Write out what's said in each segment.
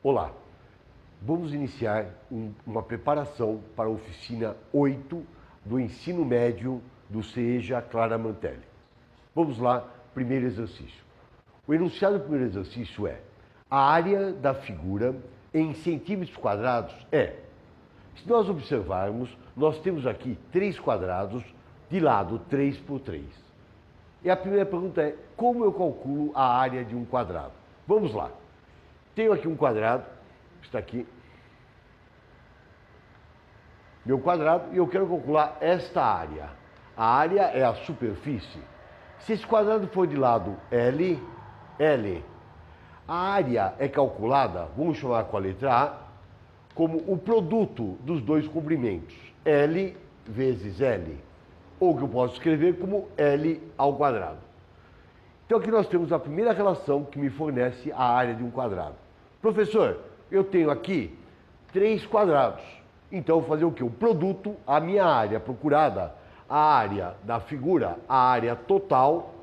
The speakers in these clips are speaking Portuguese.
Olá, vamos iniciar uma preparação para a oficina 8 do ensino médio do CEJA Clara Mantelli. Vamos lá, primeiro exercício. O enunciado do primeiro exercício é: a área da figura em centímetros quadrados é. Se nós observarmos, nós temos aqui 3 quadrados de lado 3 por 3. E a primeira pergunta é: como eu calculo a área de um quadrado? Vamos lá. Tenho aqui um quadrado, está aqui, meu quadrado, e eu quero calcular esta área. A área é a superfície. Se esse quadrado for de lado L, a área é calculada, vamos chamar com a letra A, como o produto dos dois comprimentos, L vezes L, ou que eu posso escrever como L ao quadrado. Então aqui nós temos a primeira relação que me fornece a área de um quadrado. Professor, eu tenho aqui 3 quadrados, então eu vou fazer o quê? O produto, a minha área procurada, a área da figura, a área total,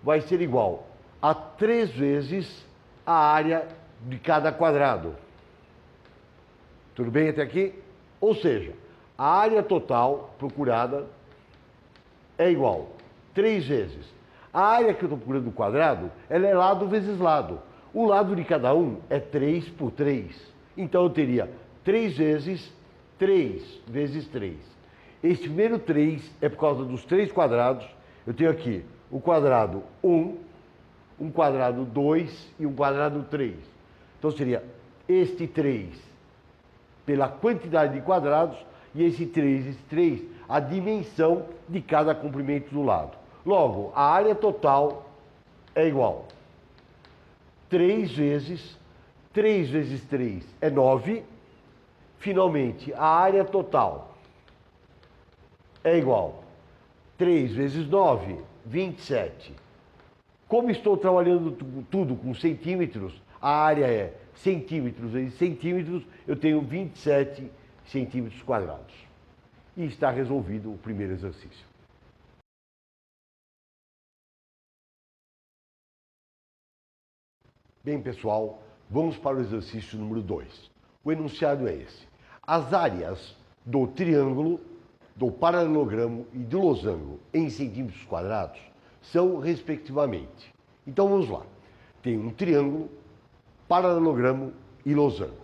vai ser igual a 3 vezes a área de cada quadrado. Tudo bem até aqui? Ou seja, a área total procurada é igual 3 vezes. A área que eu estou procurando do quadrado, ela é lado vezes lado. O lado de cada um é 3 por 3. Então eu teria 3 vezes 3 vezes 3. Esse primeiro 3 é por causa dos 3 quadrados. Eu tenho aqui o quadrado 1, um quadrado 2 e um quadrado 3. Então seria este 3 pela quantidade de quadrados e esse 3, a dimensão de cada comprimento do lado. Logo, a área total é igual 3 vezes 3 é 9. Finalmente, a área total é igual 3 vezes 9, 27. Como estou trabalhando tudo com centímetros, a área é centímetros vezes centímetros, eu tenho 27 centímetros quadrados. E está resolvido o primeiro exercício. Bem, pessoal, vamos para o exercício número 2. O enunciado é esse: as áreas do triângulo, do paralelogramo e do losango em centímetros quadrados são respectivamente. Então vamos lá. Tem um triângulo, paralelogramo e losango.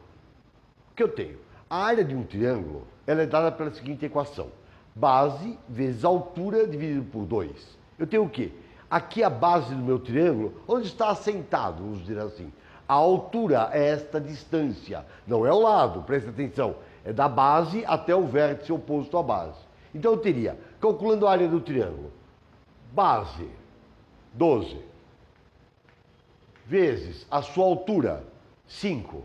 O que eu tenho? A área de um triângulo ela é dada pela seguinte equação: base vezes altura dividido por 2. Eu tenho o quê? Aqui a base do meu triângulo, onde está assentado, vamos dizer assim. A altura é esta distância, não é o lado, presta atenção. É da base até o vértice oposto à base. Então eu teria, calculando a área do triângulo, base 12 vezes a sua altura 5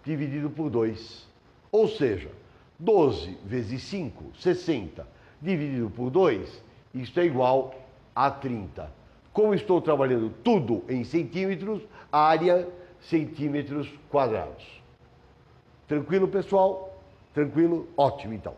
dividido por 2. Ou seja, 12 vezes 5, 60, dividido por 2, isto é igual a 30. Como estou trabalhando tudo em centímetros, área centímetros quadrados. Tranquilo, pessoal? Tranquilo? Ótimo, então.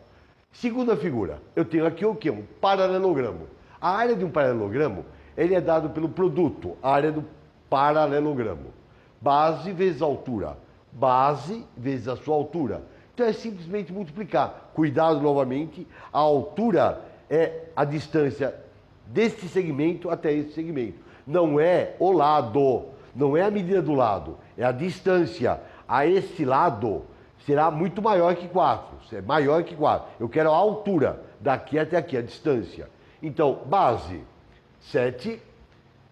Segunda figura, eu tenho aqui o quê? Um paralelogramo. A área de um paralelogramo, ele é dado pelo produto, a área do paralelogramo. Base vezes altura. Base vezes a sua altura. Então é simplesmente multiplicar. Cuidado novamente, a altura é a distância deste segmento até esse segmento. Não é o lado, não é a medida do lado, é a distância. A esse lado será muito maior que 4, é maior que 4. Eu quero a altura daqui até aqui, a distância. Então, base 7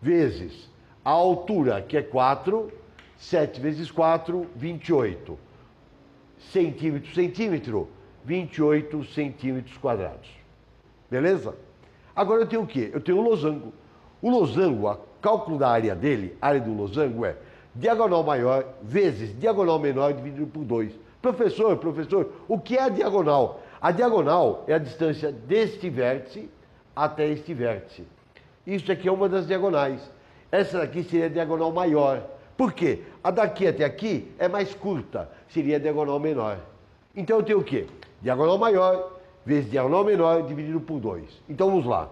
vezes a altura, que é 4, 7 vezes 4, 28. Centímetro, centímetro, 28 centímetros quadrados. Beleza? Agora eu tenho o quê? Eu tenho o losango. O losango, o cálculo da área dele, a área do losango é diagonal maior vezes diagonal menor dividido por 2. Professor, o que é a diagonal? A diagonal é a distância deste vértice até este vértice. Isso aqui é uma das diagonais. Essa daqui seria a diagonal maior. Por quê? A daqui até aqui é mais curta, seria a diagonal menor. Então eu tenho o quê? Diagonal maior vezes diagonal menor dividido por 2. Então vamos lá.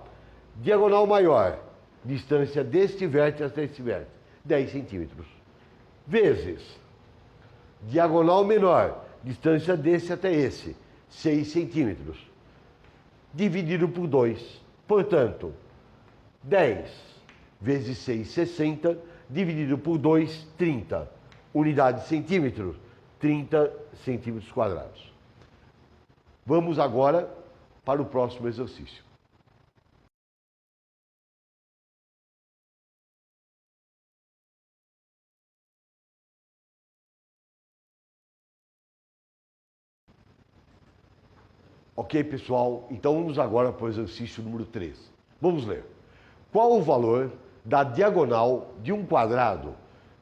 Diagonal maior, distância deste vértice até este vértice, 10 centímetros. vezes diagonal menor, distância desse até esse, 6 centímetros, dividido por 2. Portanto, 10 vezes 6, 60, dividido por 2, 30. Unidade de centímetros, 30 centímetros quadrados. Vamos agora para o próximo exercício. Ok, pessoal? Então vamos agora para o exercício número 3. Vamos ler. Qual o valor da diagonal de um quadrado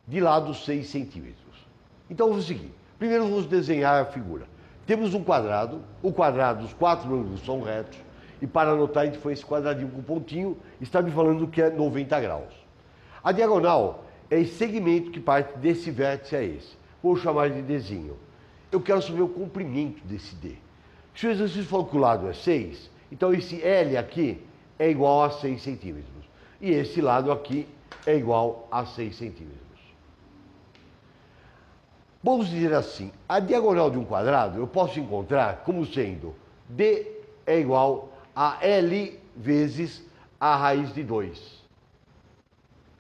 de lado 6 centímetros? Então vamos seguir. Primeiro vamos desenhar a figura. Temos um quadrado, o quadrado, os 4 ângulos são retos, e para anotar a gente foi esse quadradinho com pontinho, está me falando que é 90 graus. A diagonal é esse segmento que parte desse vértice a esse. Vou chamar de Dzinho. Eu quero saber o comprimento desse D. Se o exercício falou que o lado é 6, então esse L aqui é igual a 6 centímetros. E esse lado aqui é igual a 6 centímetros. Vamos dizer assim, a diagonal de um quadrado eu posso encontrar como sendo D é igual a L vezes a raiz de 2.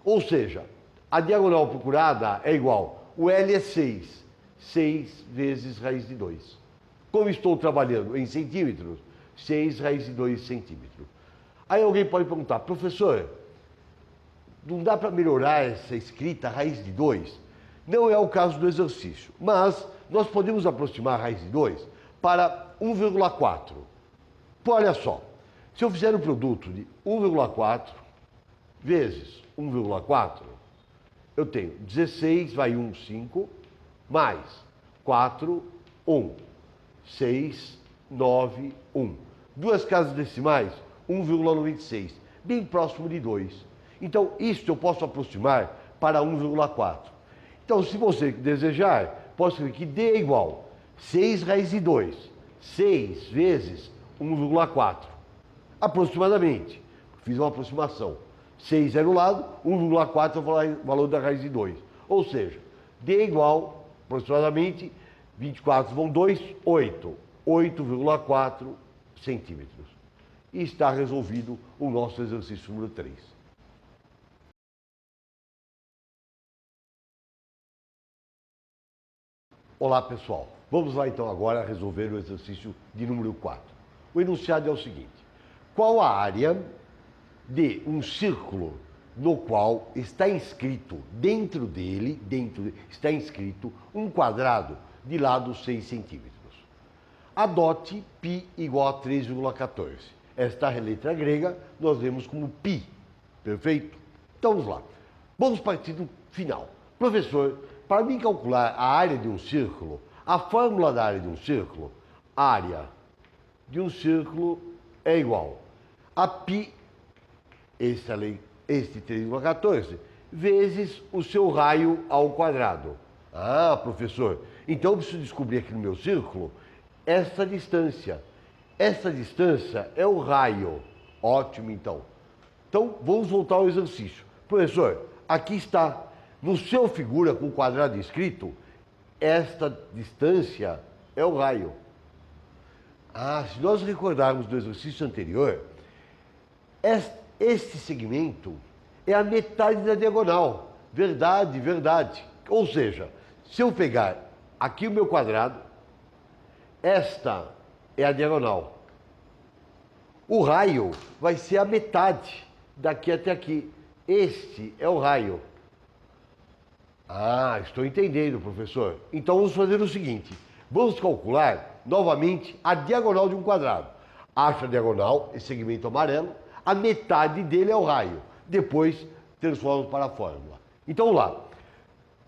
Ou seja, a diagonal procurada é igual, o L é 6, 6 vezes raiz de 2. Como estou trabalhando em centímetros, 6 raiz de 2 centímetros. Aí alguém pode perguntar, professor, não dá para melhorar essa escrita raiz de 2? Não é o caso do exercício, mas nós podemos aproximar a raiz de 2 para 1,4. Olha só, se eu fizer um produto de 1,4 vezes 1,4, eu tenho 16, vai 1, 5, mais 4, 1. 6, 9, 1. Duas casas decimais, 1,96. Bem próximo de 2. Então, isto eu posso aproximar para 1,4. Então, se você desejar, posso escrever que D é igual 6 raiz de 2. 6 vezes 1,4. Aproximadamente. Fiz uma aproximação. 6 é no lado, 1,4 é o valor da raiz de 2. Ou seja, D é igual, aproximadamente, 24 vão 2, 8. 8,4 centímetros. E está resolvido o nosso exercício número 3. Olá, pessoal. Vamos lá então agora resolver o exercício de número 4. O enunciado é o seguinte. Qual a área de um círculo no qual está inscrito, dentro dele, está inscrito um quadrado de lado 6 centímetros. Adote π igual a 3,14. Esta letra grega nós vemos como π. Perfeito? Então vamos lá. Vamos partir do final. Professor, para mim calcular a área de um círculo, a fórmula da área de um círculo, área de um círculo é igual a π, este 3,14, vezes o seu raio ao quadrado. Ah, professor, então eu preciso descobrir aqui no meu círculo essa distância. Essa distância é o raio. Ótimo, então. Então, vamos voltar ao exercício. Professor, aqui está. No seu figura com o quadrado escrito, esta distância é o raio. Ah, se nós recordarmos do exercício anterior, este segmento é a metade da diagonal. Verdade, verdade. Ou seja, se eu pegar aqui o meu quadrado, esta é a diagonal. O raio vai ser a metade daqui até aqui. Este é o raio. Ah, estou entendendo, professor. Então vamos fazer o seguinte. Vamos calcular novamente a diagonal de um quadrado. Acho a diagonal, esse segmento amarelo, a metade dele é o raio. Depois transformamos para a fórmula. Então vamos lá.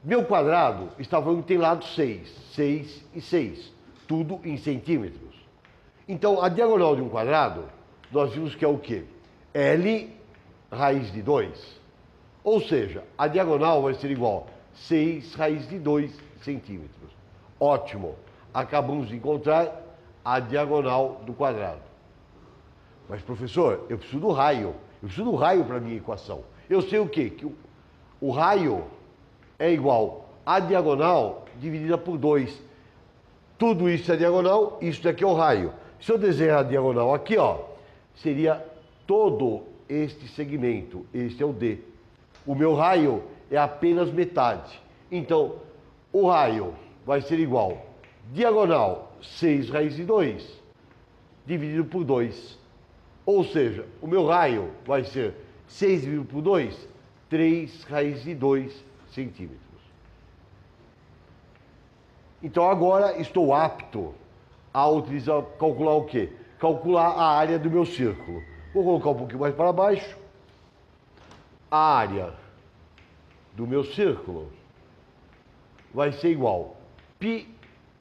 Meu quadrado está falando que tem lado 6. 6 e 6. Tudo em centímetros. Então a diagonal de um quadrado, nós vimos que é o quê? L raiz de 2. Ou seja, a diagonal vai ser igual a 6 raiz de 2 centímetros. Ótimo. Acabamos de encontrar a diagonal do quadrado. Mas, professor, eu preciso do raio. Eu preciso do raio para a minha equação. Eu sei o quê? Que o raio é igual a diagonal dividida por 2. Tudo isso é diagonal, isso daqui é o raio. Se eu desenhar a diagonal aqui, ó, seria todo este segmento, este é o D. O meu raio é apenas metade. Então, o raio vai ser igual, diagonal 6 raiz de 2, dividido por 2. Ou seja, o meu raio vai ser 6 dividido por 2, 3 raiz de 2 centímetros. Então agora estou apto a utilizar, calcular o quê? Calcular a área do meu círculo. Vou colocar um pouquinho mais para baixo. A área do meu círculo vai ser igual π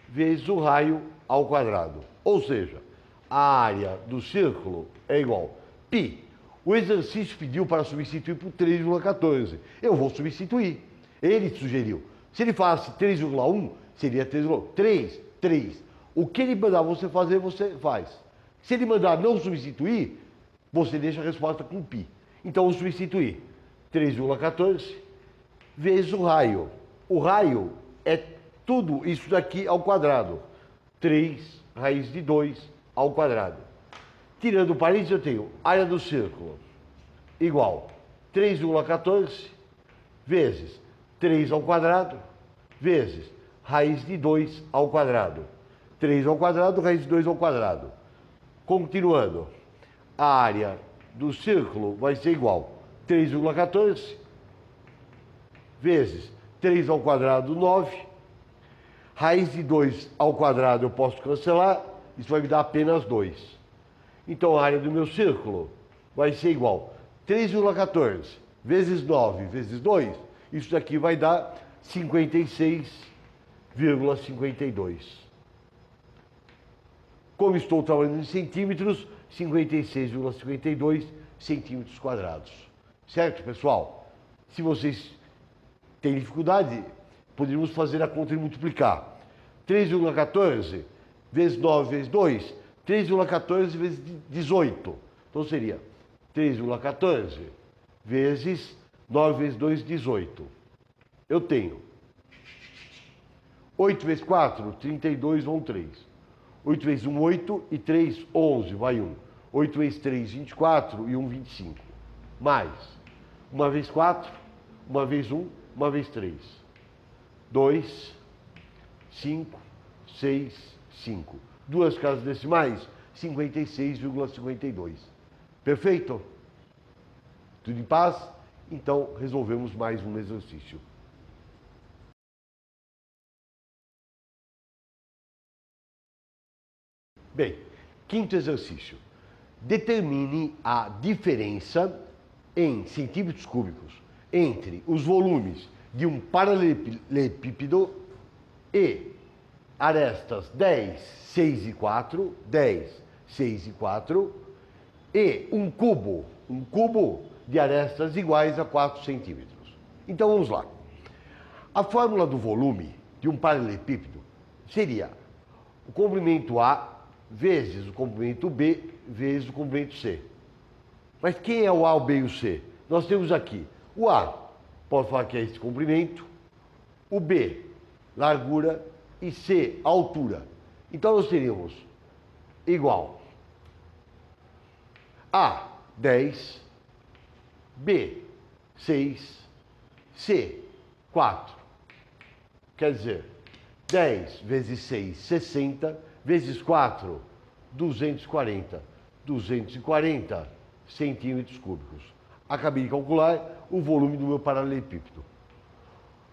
vezes o raio ao quadrado. Ou seja, a área do círculo é igual π. O exercício pediu para substituir por 3,14. Eu vou substituir. Ele sugeriu. Se ele falasse 3,1, seria 3,3. 3. O que ele mandar você fazer, você faz. Se ele mandar não substituir, você deixa a resposta com π. Então, eu vou substituir 3,14 vezes o raio. O raio é tudo isso daqui ao quadrado. 3 raiz de 2 ao quadrado. Tirando o parênteses, eu tenho área do círculo igual 3,14 vezes 3 ao quadrado vezes raiz de 2 ao quadrado. 3 ao quadrado, raiz de 2 ao quadrado. Continuando, a área do círculo vai ser igual 3,14 vezes 3 ao quadrado, 9. Raiz de 2 ao quadrado eu posso cancelar, isso vai me dar apenas 2. Então a área do meu círculo vai ser igual 3,14 vezes 9 vezes 2, isso daqui vai dar 56,52. Como estou trabalhando em centímetros, 56,52 centímetros quadrados. Certo, pessoal? Se vocês têm dificuldade, poderíamos fazer a conta e multiplicar. 3,14 vezes 9 vezes 2, 3,14 vezes 18. Então seria 3,14 vezes 9 vezes 2, 18. Eu tenho 8 vezes 4, 32, vão 3. 8 vezes 1, 8 e 3, 11, vai 1. 8 vezes 3, 24 e 1, 25. Mais 1 vezes 4, 1 vezes 1, 1 vezes 3. 2, 5, 6, 5. Duas casas decimais, 56,52. Perfeito? Tudo em paz? Então, resolvemos mais um exercício. Bem, quinto exercício. Determine a diferença em centímetros cúbicos entre os volumes de um paralelepípedo e arestas 10, 6 e 4, 10, 6 e 4, e um cubo de arestas iguais a 4 centímetros. Então vamos lá. A fórmula do volume de um paralelepípedo seria o comprimento A vezes o comprimento B vezes o comprimento C. Mas quem é o A, o B e o C? Nós temos aqui o A, pode falar que é esse comprimento, o B, largura, e C, altura. Então nós teríamos igual A, 10, B, 6, C, 4. Quer dizer, 10 vezes 6, 60, vezes 4, 240. 240 centímetros cúbicos. Acabei de calcular o volume do meu paralelepípedo.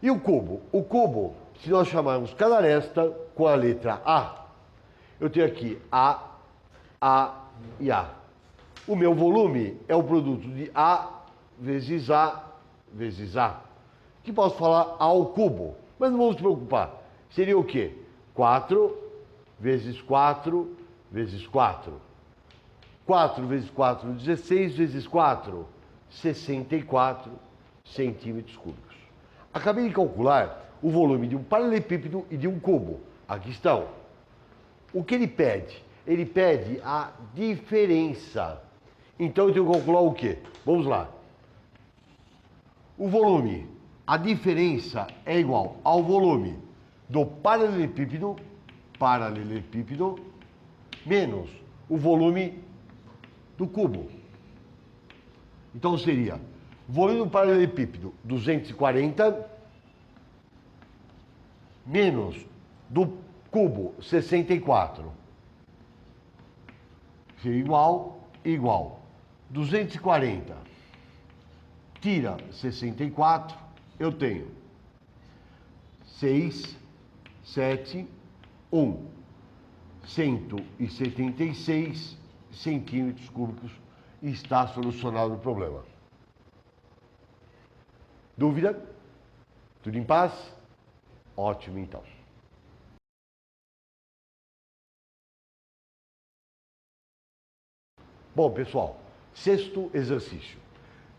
E o cubo? O cubo, se nós chamarmos cada aresta com a letra A, eu tenho aqui A e A. O meu volume é o produto de A vezes A vezes A. Que posso falar A ao cubo, mas não vamos nos preocupar. Seria o quê? 4 vezes 4 vezes 4. 4 vezes 4, 16 vezes 4, 64 centímetros cúbicos. Acabei de calcular o volume de um paralelepípedo e de um cubo. Aqui estão. O que ele pede? Ele pede a diferença. Então eu tenho que calcular o quê? Vamos lá. O volume A diferença é igual ao volume do paralelepípedo menos o volume do cubo. Então seria volume do paralelepípedo 240 menos do cubo 64. Seria igual. 240 tira 64, eu tenho 6, 7, 1. 176 centímetros cúbicos e está solucionado o problema. Dúvida? Tudo em paz? Ótimo, então. Bom, pessoal, sexto exercício.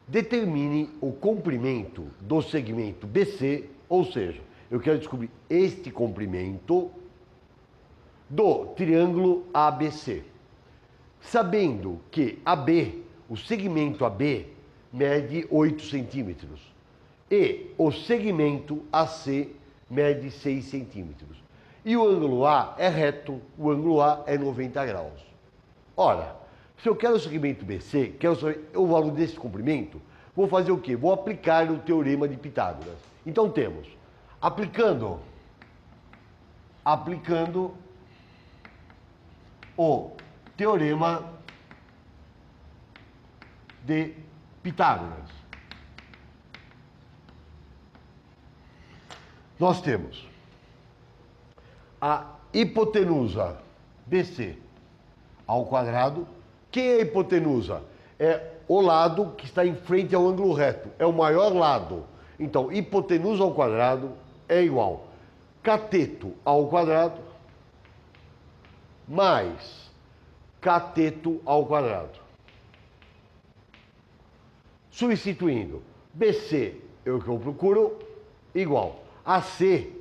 Determine o comprimento do segmento BC, ou seja, eu quero descobrir este comprimento do triângulo ABC. Sabendo que AB, o segmento AB, mede 8 centímetros e o segmento AC mede 6 centímetros. E o ângulo A é reto, o ângulo A é 90 graus. Ora, se eu quero o segmento BC, quero saber o valor desse comprimento, vou fazer o quê? Vou aplicar o teorema de Pitágoras. Então temos, aplicando o teorema de Pitágoras. Nós temos a hipotenusa BC ao quadrado. Quem é a hipotenusa? É o lado que está em frente ao ângulo reto. É o maior lado. Então, hipotenusa ao quadrado é igual cateto ao quadrado mais cateto ao quadrado. Substituindo, BC é o que eu procuro, igual. AC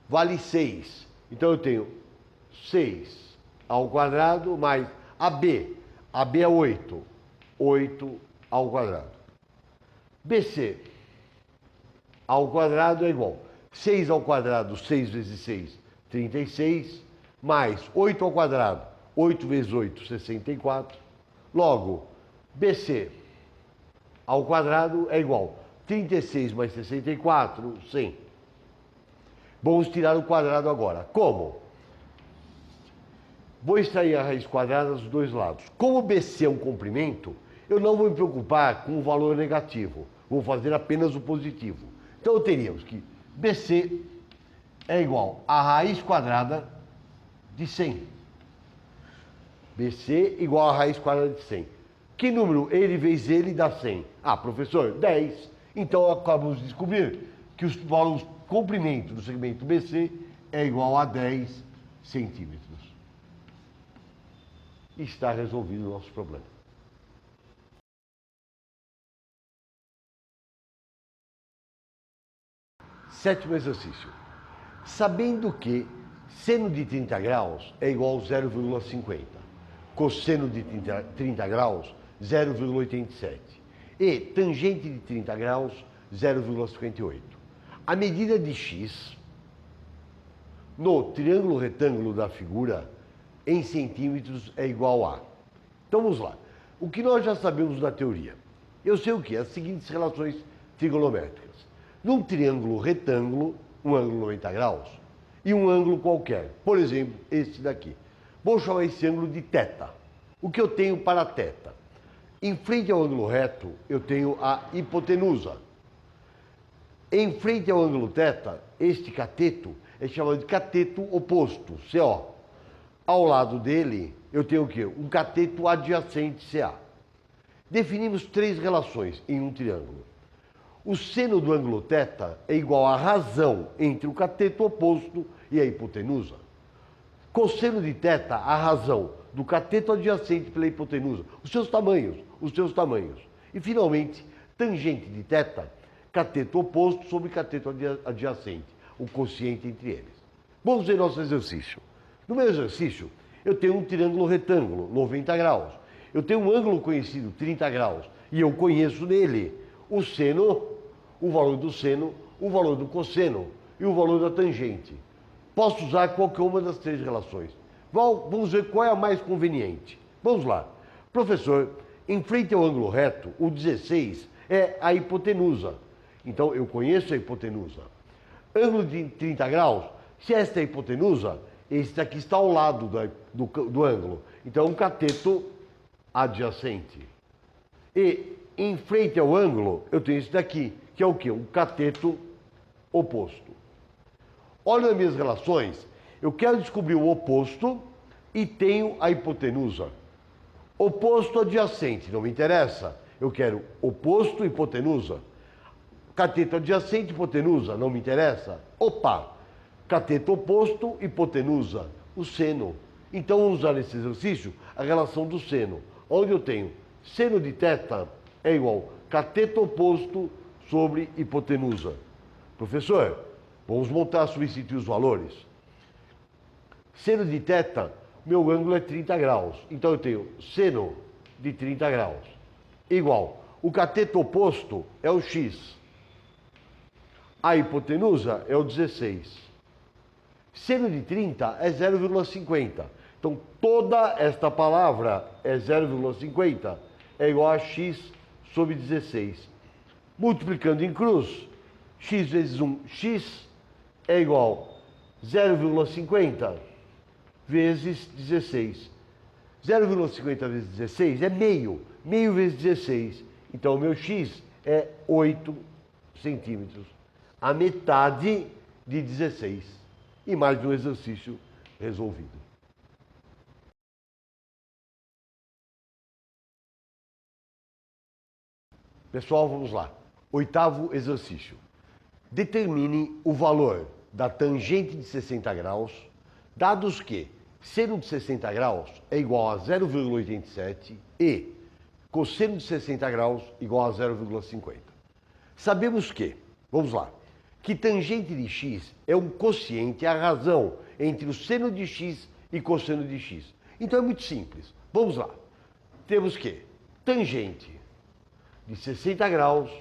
vale 6. Então eu tenho 6 ao quadrado mais AB. AB é 8. 8 ao quadrado. BC ao quadrado é igual. 6 ao quadrado, 6 vezes 6, 36. Mais 8 ao quadrado, 8 vezes 8, 64. Logo, BC ao quadrado é igual 36 mais 64, 100. Vamos tirar o quadrado agora. Como? Vou extrair a raiz quadrada dos dois lados. Como BC é um comprimento, eu não vou me preocupar com o valor negativo. Vou fazer apenas o positivo. Então teríamos que BC é igual a raiz quadrada de 100. BC igual a raiz quadrada de 100. Que número ele vezes ele dá 100? Ah, professor, 10. Então acabamos de descobrir que o comprimento do segmento BC é igual a 10 centímetros. Está resolvido o nosso problema. Sétimo exercício. Sabendo que seno de 30 graus é igual a 0,50, cosseno de 30 graus, 0,87 e tangente de 30 graus, 0,58. A medida de x no triângulo retângulo da figura em centímetros é igual a... Então vamos lá. O que nós já sabemos da teoria? Eu sei o que? As seguintes relações trigonométricas. Num triângulo retângulo, um ângulo 90 graus e um ângulo qualquer. Por exemplo, esse daqui. Vou chamar esse ângulo de θ. O que eu tenho para θ? Em frente ao ângulo reto, eu tenho a hipotenusa. Em frente ao ângulo θ, este cateto é chamado de cateto oposto, CO. Ao lado dele, eu tenho o quê? Um cateto adjacente, CA. Definimos três relações em um triângulo. O seno do ângulo θ é igual à razão entre o cateto oposto e a hipotenusa. Cosseno de θ, a razão do cateto adjacente pela hipotenusa. Os seus tamanhos. E, finalmente, tangente de θ, cateto oposto sobre cateto adjacente, o quociente entre eles. Vamos ver nosso exercício. No meu exercício, eu tenho um triângulo retângulo, 90 graus. Eu tenho um ângulo conhecido, 30 graus, e eu conheço nele o seno, o valor do seno, o valor do cosseno e o valor da tangente. Posso usar qualquer uma das três relações. Vamos ver qual é a mais conveniente. Vamos lá. Professor, em frente ao ângulo reto, o 16 é a hipotenusa. Então, eu conheço a hipotenusa. Ângulo de 30 graus, se esta é a hipotenusa, esse daqui está ao lado do ângulo. Então, é um cateto adjacente. E em frente ao ângulo, eu tenho esse daqui, que é o quê? Um cateto oposto. Olha as minhas relações, eu quero descobrir o oposto e tenho a hipotenusa. Oposto adjacente, não me interessa. Eu quero oposto hipotenusa. Cateto adjacente, hipotenusa, não me interessa. Opa! Cateto oposto, hipotenusa, o seno. Então, vamos usar nesse exercício a relação do seno, onde eu tenho seno de θ é igual cateto oposto sobre hipotenusa. Professor, vamos montar, substituir os valores. Seno de θ, meu ângulo é 30 graus. Então, eu tenho seno de 30 graus igual. O cateto oposto é o x. A hipotenusa é o 16. Seno de 30 é 0,50. Então, toda esta palavra é 0,50, é igual a x sobre 16. Multiplicando em cruz, x vezes 1, x é igual a 0,50 vezes 16. 0,50 vezes 16 é meio. Meio vezes 16. Então, o meu x é 8 centímetros. A metade de 16. E mais um exercício resolvido. Pessoal, vamos lá. Oitavo exercício. Determine o valor da tangente de 60 graus, dados que seno de 60 graus é igual a 0,87 e cosseno de 60 graus igual a 0,50. Sabemos que, vamos lá, que tangente de x é um quociente, é a razão entre o seno de x e cosseno de x. Então é muito simples. Vamos lá. Temos que tangente de 60 graus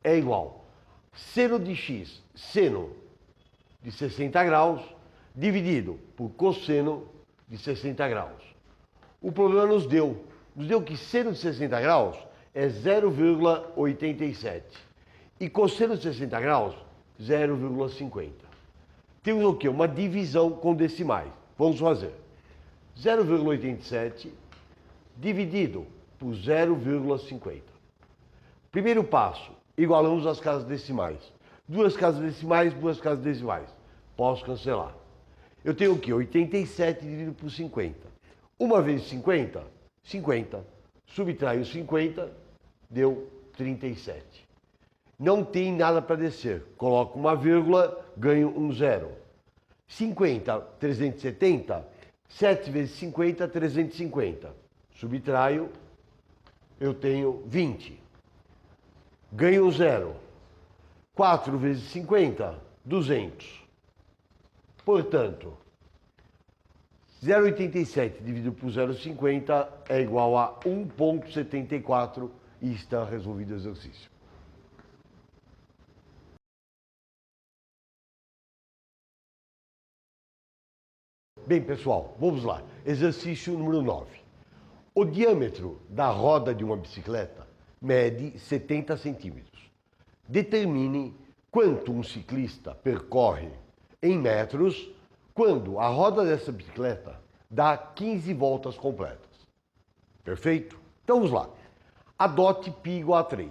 é igual seno de x, seno de 60 graus, dividido por cosseno de 60 graus. O problema nos deu que seno de 60 graus é 0,87 e cosseno de 60 graus 0,50. Temos o quê? Uma divisão com decimais. Vamos fazer 0,87 dividido por 0,50. Primeiro passo, igualamos as casas decimais. Duas casas decimais, duas casas decimais. Posso cancelar. Eu tenho o quê? 87 dividido por 50. Uma vezes 50, 50. Subtraio 50, deu 37. Não tem nada para descer. Coloco uma vírgula, ganho um zero. 50, 370. 7 vezes 50, 350. Subtraio, eu tenho 20. Ganho um zero. 4 vezes 50, 200. Portanto, 0,87 dividido por 0,50 é igual a 1,74 e está resolvido o exercício. Bem, pessoal, vamos lá. Exercício número 9. O diâmetro da roda de uma bicicleta mede 70 centímetros. Determine quanto um ciclista percorre em metros quando a roda dessa bicicleta dá 15 voltas completas. Perfeito? Então vamos lá. Adote π igual a 3.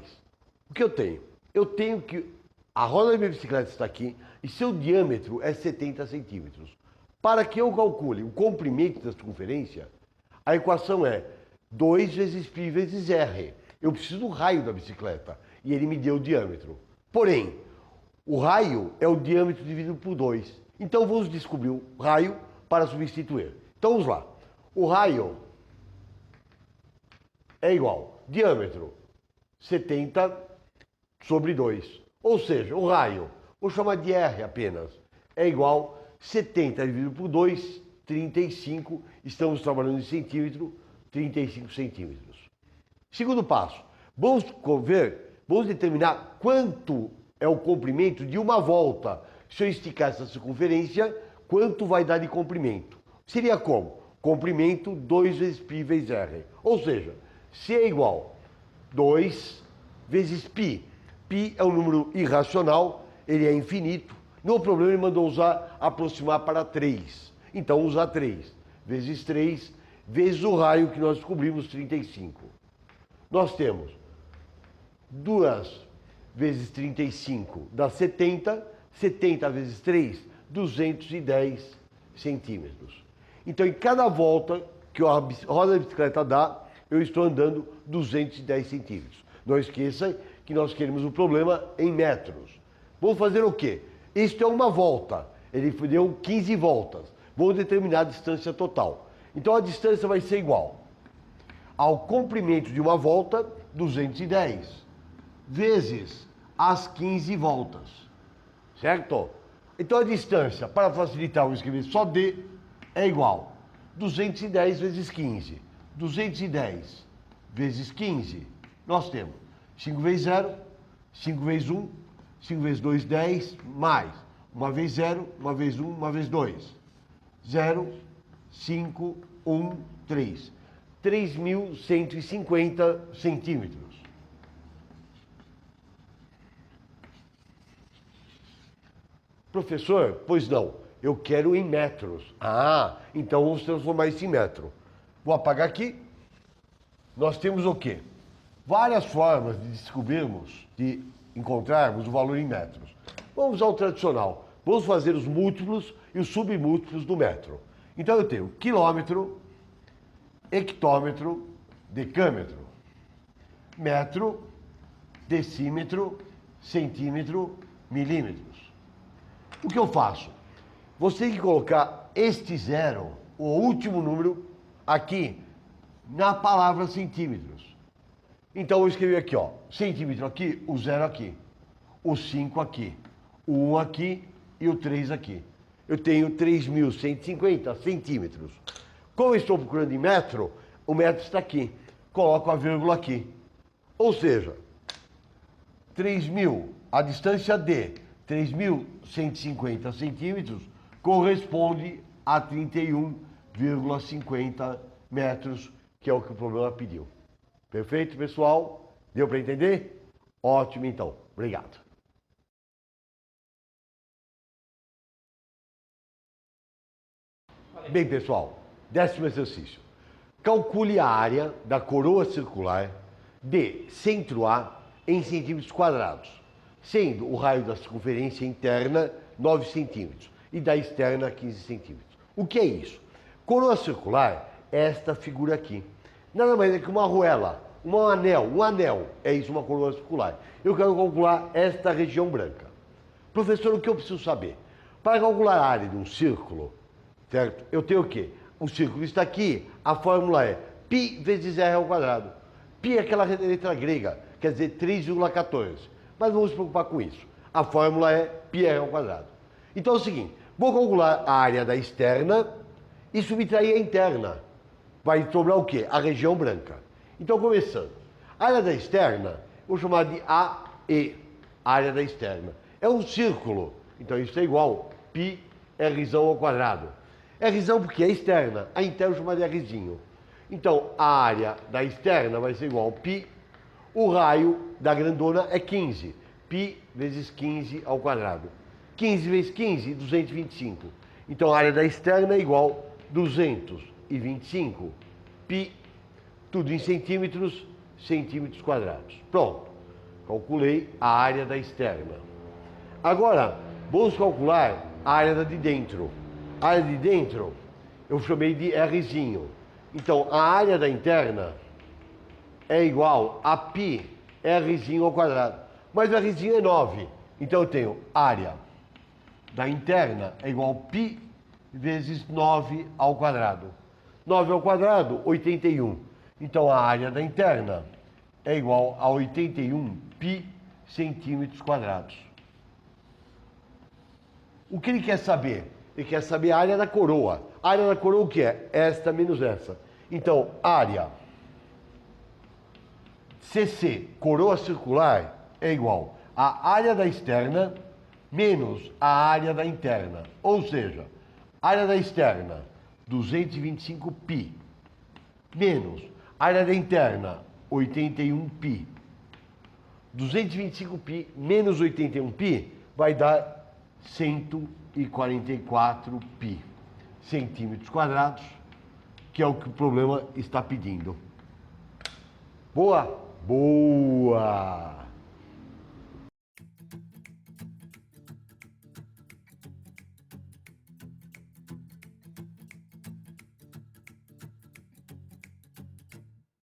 O que eu tenho? Eu tenho que a roda da minha bicicleta está aqui e seu diâmetro é 70 centímetros. Para que eu calcule o comprimento da circunferência, a equação é 2 vezes π vezes r. Eu preciso do raio da bicicleta e ele me deu o diâmetro. Porém, o raio é o diâmetro dividido por 2. Então vamos descobrir o raio para substituir. Então vamos lá. O raio é igual diâmetro 70 sobre 2. Ou seja, o raio, vou chamar de R apenas, é igual 70 dividido por 2, 35. Estamos trabalhando em centímetro, 35 centímetros. Segundo passo, vamos determinar quanto é o comprimento de uma volta. Se eu esticar essa circunferência, quanto vai dar de comprimento? Seria como? Comprimento 2 vezes π vezes r. Ou seja, se é igual 2 vezes π. Π é um número irracional, ele é infinito. No problema ele mandou usar aproximar para 3. Então usar 3 vezes 3 vezes o raio que nós descobrimos, 35. Nós temos 2 vezes 35 dá 70. 70 vezes 3, 210 centímetros. Então, em cada volta que a roda da bicicleta dá, eu estou andando 210 centímetros. Não esqueça que nós queremos o problema em metros. Vamos fazer o quê? Isto é uma volta. Ele deu 15 voltas. Vou determinar a distância total. Então, a distância vai ser igual ao comprimento de uma volta, 210, vezes as 15 voltas. Certo? Então a distância, para facilitar, eu vou escrever só D, é igual 210 vezes 15. 210 vezes 15, nós temos 5 vezes 0, 5 vezes 1, 5 vezes 2, 10, mais 1 vezes 0, 1 vezes 1, 1 vezes 2. 0, 5, 1, 3. 3.150 centímetros. Professor, pois não, eu quero em metros. Ah, então vamos transformar isso em metro. Vou apagar aqui. Nós temos o quê? Várias formas de descobrirmos, de encontrarmos o valor em metros. Vamos usar o tradicional. Vamos fazer os múltiplos e os submúltiplos do metro. Então eu tenho quilômetro, hectômetro, decâmetro, metro, decímetro, centímetro, milímetros. O que eu faço? Você tem que colocar este zero, o último número, aqui, na palavra centímetros. Então eu escrevi aqui, ó, centímetro aqui, o 0 aqui, o 5 aqui, o 1 aqui e o 3 aqui. Eu tenho 3.150 centímetros. Como eu estou procurando em metro, o metro está aqui. Coloco a vírgula aqui. Ou seja, 3.000, a distância de 3.150 centímetros corresponde a 31,50 metros, que é o que o problema pediu. Perfeito, pessoal? Deu para entender? Ótimo, então. Obrigado. Bem, pessoal, 10º exercício. Calcule a área da coroa circular de centro A em centímetros quadrados, sendo o raio da circunferência interna 9 centímetros e da externa 15 centímetros. O que é isso? Coroa circular é esta figura aqui. Nada mais é que uma arruela, um anel, é isso, uma coroa circular. Eu quero calcular esta região branca. Professor, o que eu preciso saber? Para calcular a área de um círculo, certo? Eu tenho o quê? O círculo está aqui, a fórmula é π vezes r ao quadrado. Π é aquela letra grega, quer dizer 3,14. Mas não vamos nos preocupar com isso. A fórmula é πr ao quadrado. Então é o seguinte, vou calcular a área da externa e subtrair a interna. Vai sobrar o quê? A região branca. Então, começando. A área da externa, vou chamar de AE, área da externa. É um círculo, então isso é igual π r ao quadrado. R porque é externa, a interna eu chamo de Rzinho. Então, a área da externa vai ser igual a π, o raio da grandona é 15, π vezes 15 ao quadrado. 15 vezes 15, 225. Então, a área da externa é igual a 225 π, tudo em centímetros, centímetros quadrados. Pronto, calculei a área da externa. Agora, vamos calcular a área de dentro. A área de dentro, eu chamei de Rzinho. Então, a área da interna é igual a π Rzinho ao quadrado. Mas o Rzinho é 9. Então, eu tenho área da interna é igual a π vezes 9 ao quadrado. 9 ao quadrado, 81. Então, a área da interna é igual a 81 π centímetros quadrados. O que ele quer saber? Ele quer saber a área da coroa. A área da coroa o que é? Esta menos essa. Então, área CC, coroa circular, é igual a área da externa menos a área da interna. Ou seja, área da externa, 225π, menos área da interna, 81π. 225π menos 81π vai dar 144π centímetros quadrados, que é o que o problema está pedindo. Boa? Boa!